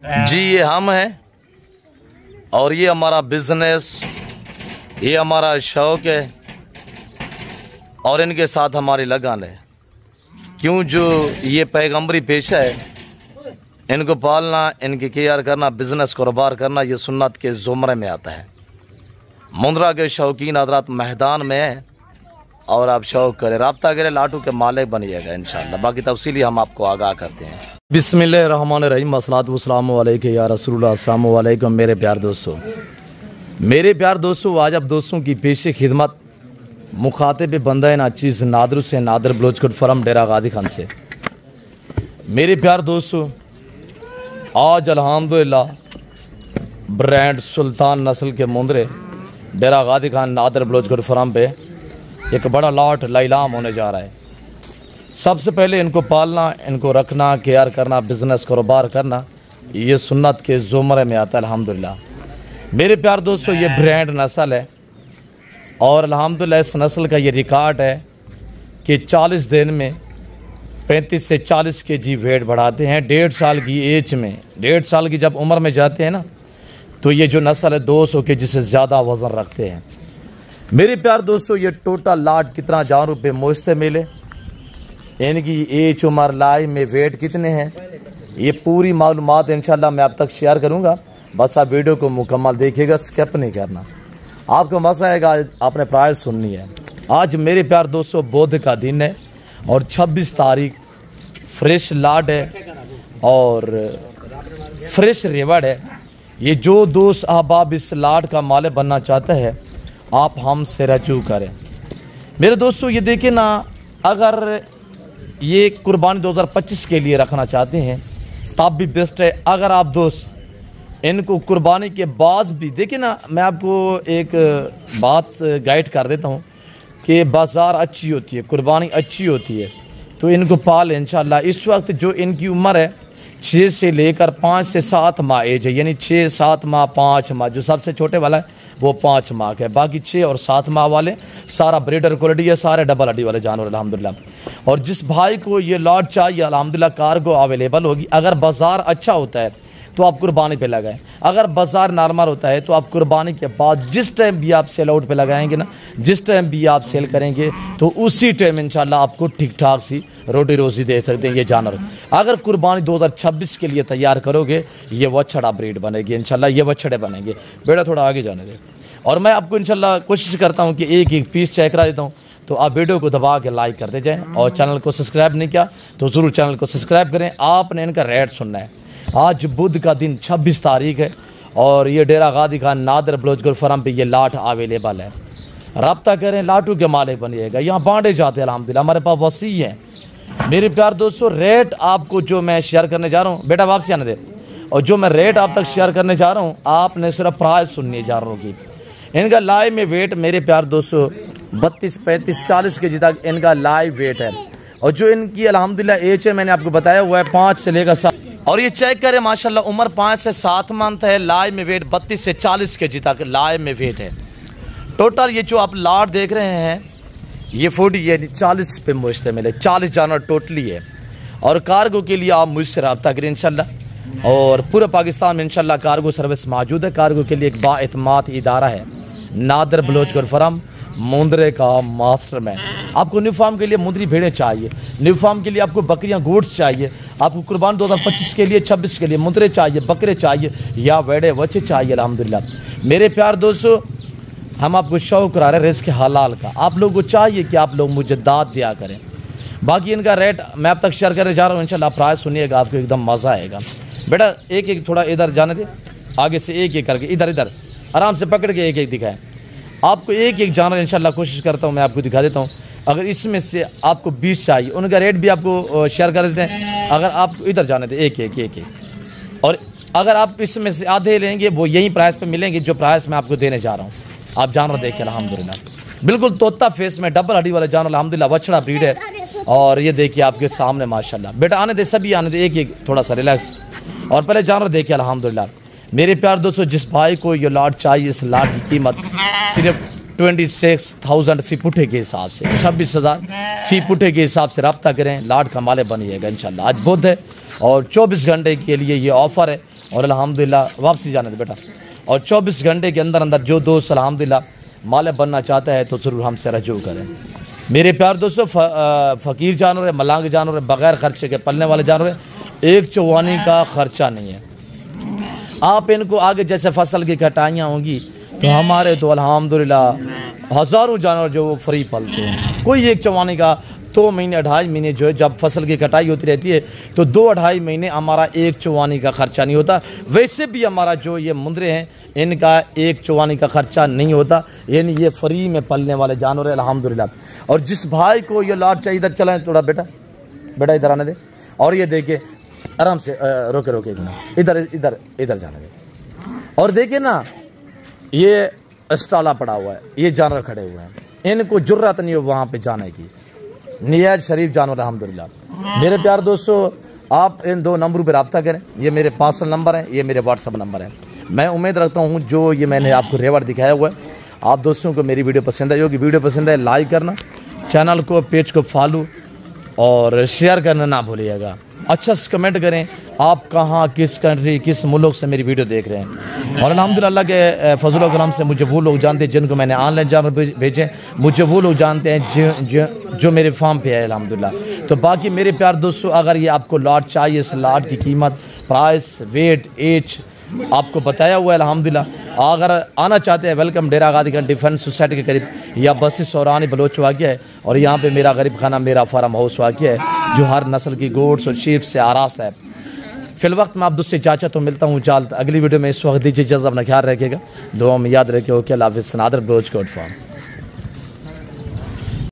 जी ये हम हैं और ये हमारा बिजनेस, ये हमारा शौक़ है और इनके साथ हमारी लगन है। क्यों, जो ये पैगंबरी पेशा है, इनको पालना, इनकी केयर करना, बिज़नेस कारोबार करना, ये सुन्नत के ज़ुमरे में आता है। मुंद्रा के शौकीन हज़रात मैदान में है और आप शौक़ करें, रब्ता करें, लाटू के मालिक बनिएगा इंशाअल्लाह। बाकी तफसीली हम आपको आगाह करते हैं। बिस्मिल्लाहिर्रहमानिर्रहीम, अस्सलातु वस्सलामु अलैका या रसूलुल्लाह, अस्सलामु अलैकुम मेरे प्यार दोस्तों। आज आप दोस्तों की पेशे खिदमत मुखातिब बंदा नाचीज़ नादर हुसैन नादर बलोचगढ़ फरम डेरा गादी खान से। मेरे प्यार दोस्तों, आज अल्हम्दुलिल्लाह ब्रांड सुल्तान नस्ल के मुंदरे डेरा गादी खान नादर बलोचगढ़ फरम पे एक बड़ा लॉट लाइलाम होने जा रहा है। सबसे पहले इनको पालना, इनको रखना, केयर करना, बिज़नेस कारोबार करना, ये सुन्नत के ज़ुमरे में आता है अल्हम्दुलिल्लाह। मेरे प्यार दोस्तों, ये ब्रांड नस्ल है और अल्हम्दुलिल्लाह इस नस्ल का ये रिकॉर्ड है कि 40 दिन में 35 से 40 kg वेट बढ़ाते हैं। 1.5 साल की एज में, 1.5 साल की जब उम्र में जाते हैं ना, तो ये जो नस्ल है 200 kg से ज़्यादा वज़न रखते हैं। मेरे प्यार दोस्तों, ये टोटल लाट कितना जानवर पे मुश्ते मिले, इनकी एज, उम्र, लाइफ में वेट कितने हैं, ये पूरी मालूमात इंशाल्लाह मैं आप तक शेयर करूँगा। बस आप वीडियो को मुकम्मल देखिएगा, स्किप नहीं करना। आपको मज़ा आएगा, आपने प्राइस सुननी है। आज मेरे प्यार दोस्तों बुध का दिन है और 26 तारीख फ्रेश लाट है और फ्रेश रिवॉर्ड है। ये जो दोस्त अहबाब इस लाट का मालिक बनना चाहता है, आप हमसे रजू करें। मेरे दोस्तों ये देखिए ना, अगर ये कुर्बानी 2025 के लिए रखना चाहते हैं तब भी बेस्ट है। अगर आप दोस्त इनको कुर्बानी के बाद भी देखिए ना, मैं आपको एक बात गाइड कर देता हूँ कि बाज़ार अच्छी होती है, कुर्बानी अच्छी होती है, तो इनको पाल इंशाल्लाह। इस वक्त जो इनकी उम्र है 6 से लेकर 5 से 7 माह एज है, यानी 6, 7 माह, 5 माह। जो सबसे छोटे वाला है वो 5 माह का है, बाकी 6 और 7 माह वाले सारा ब्रीडर क्वालिटी है, सारे डबल हड्डी वाले जानवर अल्हम्दुलिल्लाह। और जिस भाई को ये लॉट चाहिए अल्हम्दुलिल्लाह कार्गो अवेलेबल होगी। अगर बाज़ार अच्छा होता है तो आप कुर्बानी पे लगाएं, अगर बाज़ार नॉर्मल होता है तो आप कुर्बानी के बाद जिस टाइम भी आप सेल आउट पे लगाएंगे ना, जिस टाइम भी आप सेल करेंगे तो उसी टाइम इंशाल्लाह आपको ठीक ठाक सी रोटी रोज़ी दे सकते हैं ये जानवर। अगर कुर्बानी 2026 के लिए तैयार करोगे, ये वछड़ा ब्रीड बनेगी इंशाल्लाह, ये वछड़े बनेंगे। बेटा थोड़ा आगे जाने दे। और मैं आपको इंशाल्लाह कोशिश करता हूँ कि एक एक पीस चेक करा देता हूँ, तो आप वीडियो को दबा के लाइक करते जाएँ और चैनल को सब्सक्राइब नहीं किया तो ज़रूर चैनल को सब्सक्राइब करें। आपने इनका रेट सुनना है। आज बुध का दिन 26 तारीख है और ये डेरा गादी खान नादर बलोचगढ़ फरम पे ये लाट अवेलेबल है। रब्ता करें, लाटू के मालिक बनिएगा। यहाँ बांटे जाते हैं अल्हम्दुलिल्लाह, हमारे पास वसी है। मेरे प्यार दोस्तों, रेट आपको जो मैं शेयर करने जा रहा हूँ, बेटा वापसी आने दे, और जो मैं रेट आप तक शेयर करने जा रहा हूँ, आपने सिर्फ प्राइस सुननी है जानवरों की। इनका लाइव में वेट मेरे प्यार दोस्तों 32, 35, 40 kg तक इनका लाइव वेट है। और जो इनकी अल्हम्दुलिल्लाह एज है, मैंने आपको बताया हुआ है 5 से लेकर 7। और ये चेक करें माशाल्लाह, उम्र 5 से 7 मंथ है, लाइव में वेट 32 से 40 kg तक लाइव में वेट है। टोटल ये जो आप लाट देख रहे हैं, ये फूड ये 40 पे मुश्तमिल है, 40 जानवर टोटली है। और कार्गो के लिए आप मुझसे रब्ता करें इंशाल्लाह। और पूरे पाकिस्तान में इंशाल्लाह कार्गो सर्विस मौजूद है। कार्गो के लिए एक बाएतमाद इदारा है, नादर बलोचगढ़ फरम मुंदरे का मास्टरमैन। आपको न्यू फार्म के लिए मुंदरी भेड़ें चाहिए, न्यू फार्म के लिए आपको बकरियां, गोट्स चाहिए, आपको कुर्बान 2025 के लिए, 26 के लिए मुंदरे चाहिए, बकरे चाहिए या वेड़े बच्चे चाहिए अल्हम्दुलिल्लाह। मेरे प्यार दोस्तों, हम आपको शौक़ करा रहे हैं रिज़्क़ हलाल का। आप लोगों को चाहिए कि आप लोग मुझे दाद दिया करें। बाकी इनका रेट मैं अब तक शेयर करने जा रहा हूँ इंशाल्लाह। प्राइस सुनिएगा, आपको एकदम मज़ा आएगा। बेटा एक एक थोड़ा इधर जाने दे, आगे से एक एक करके इधर इधर आराम से पकड़ के एक एक दिखाएं। आपको एक एक जानवर इंशाल्लाह कोशिश करता हूँ मैं आपको दिखा देता हूँ। अगर इसमें से आपको 20 चाहिए, उनका रेट भी आपको शेयर कर देते हैं। अगर आप इधर जाने दें एक एक, और अगर आप इसमें से आधे लेंगे वो यही प्राइस पे मिलेंगे जो प्राइस मैं आपको देने जा रहा हूँ। आप जानवर देखिए अल्हम्दुलिल्लाह, बिल्कुल तोता फेस में डबल हड्डी वाले जानवर अल्हम्दुलिल्लाह, वछड़ा ब्रीड है। और ये देखिए आपके सामने माशाल्लाह। बेटा आने दे, सभी आने दे, एक एक थोड़ा सा रिलैक्स। और पहले जानवर देखिए अल्हम्दुलिल्लाह। मेरे प्यार दोस्तों, जिस भाई को ये लाट चाहिए, इस लाट की कीमत सिर्फ 26,000 फी पुठे के हिसाब से, 26,000 फी पुठे के हिसाब से रब्ता करें, लाट का माले बनिएगा इंशाल्लाह। आज बुध है और 24 घंटे के लिए ये ऑफ़र है और अल्हम्दुलिल्लाह वापसी जाने दे बेटा। और 24 घंटे के अंदर अंदर जो दोस्त अल्हम्दुलिल्लाह माले बनना चाहता है तो ज़रूर हमसे रजू करें। मेरे प्यार दोस्तों, फ़कीर जानवर है, मलांग जानवर है, बग़ैर ख़र्चे के पलने वाले जानवर है, एक चौवानी का ख़र्चा नहीं है। आप इनको आगे जैसे फसल की कटाइयाँ होंगी तो हमारे तो अल्हम्दुलिल्लाह हज़ारों जानवर जो वो फ्री पलते हैं। कोई एक चौवानी का 2 महीने 2.5 महीने जो है जब फसल की कटाई होती रहती है तो 2-2.5 महीने हमारा एक चौवानी का ख़र्चा नहीं होता। वैसे भी हमारा जो ये मुंदरे हैं इनका एक चौवानी का ख़र्चा नहीं होता, यानी ये फ्री में पलने वाले जानवर है अल्हम्दुलिल्लाह। और जिस भाई को ये लाट चाहिए इधर चलाएँ थोड़ा बेटा, बेटा इधर आने दे। और ये देखिए आराम से रोके रोके इधर इधर इधर जाने दे। और देखिए ना ये स्टाला पड़ा हुआ है, ये जानवर खड़े हुए हैं, इनको जुर्रत नहीं हो वहाँ पे जाने की। नियाज शरीफ जानवर अल्हम्दुलिल्लाह। मेरे प्यार दोस्तों, आप इन 2 नंबरों पर रब्ता करें, ये मेरे पर्सनल नंबर है, ये मेरे व्हाट्सअप नंबर है। मैं उम्मीद रखता हूँ जो ये मैंने आपको रेवड़ दिखाया हुआ है आप दोस्तों को मेरी वीडियो पसंद आई होगी। वीडियो पसंद है लाइक करना, चैनल को पेज को फॉलो और शेयर करना ना भूलिएगा। अच्छा से कमेंट करें आप कहाँ किस कंट्री किस मुल्क से मेरी वीडियो देख रहे हैं। और अल्हम्दुलिल्लाह के फजल करम से मुझे वो लोग जानते हैं जिनको मैंने ऑनलाइन जानवर भेजे, मुझे वो लोग जानते हैं जो मेरे फार्म पे है अल्हम्दुलिल्लाह। तो बाकी मेरे प्यार दोस्तों, अगर ये आपको लाट चाहिए, इस लाट की कीमत, प्राइस, वेट, एज आपको बताया हुआ है अल्हम्दुलिल्लाह। अगर आना चाहते हैं वेलकम डेरा गादी खान डिफेंस सोसाइटी के करीब या बस्ती सौरानी बलोच वाक़ है। और यहाँ पे मेरा गरीब खाना मेरा फार्म हाउस वाक़ है जो हर नस्ल की गोड्स और शीप से आरास्ता है। फिल वक्त मैं आप दूसरे चाचा तो मिलता हूँ जल्द अगली वीडियो में। इस वक्त दीजिए इजाज़त, अपना ख्याल रखिएगा, दुआ में याद रखिए। ओके अल्लाह हाफ़िज़। नादर बलोच कोट फार्म।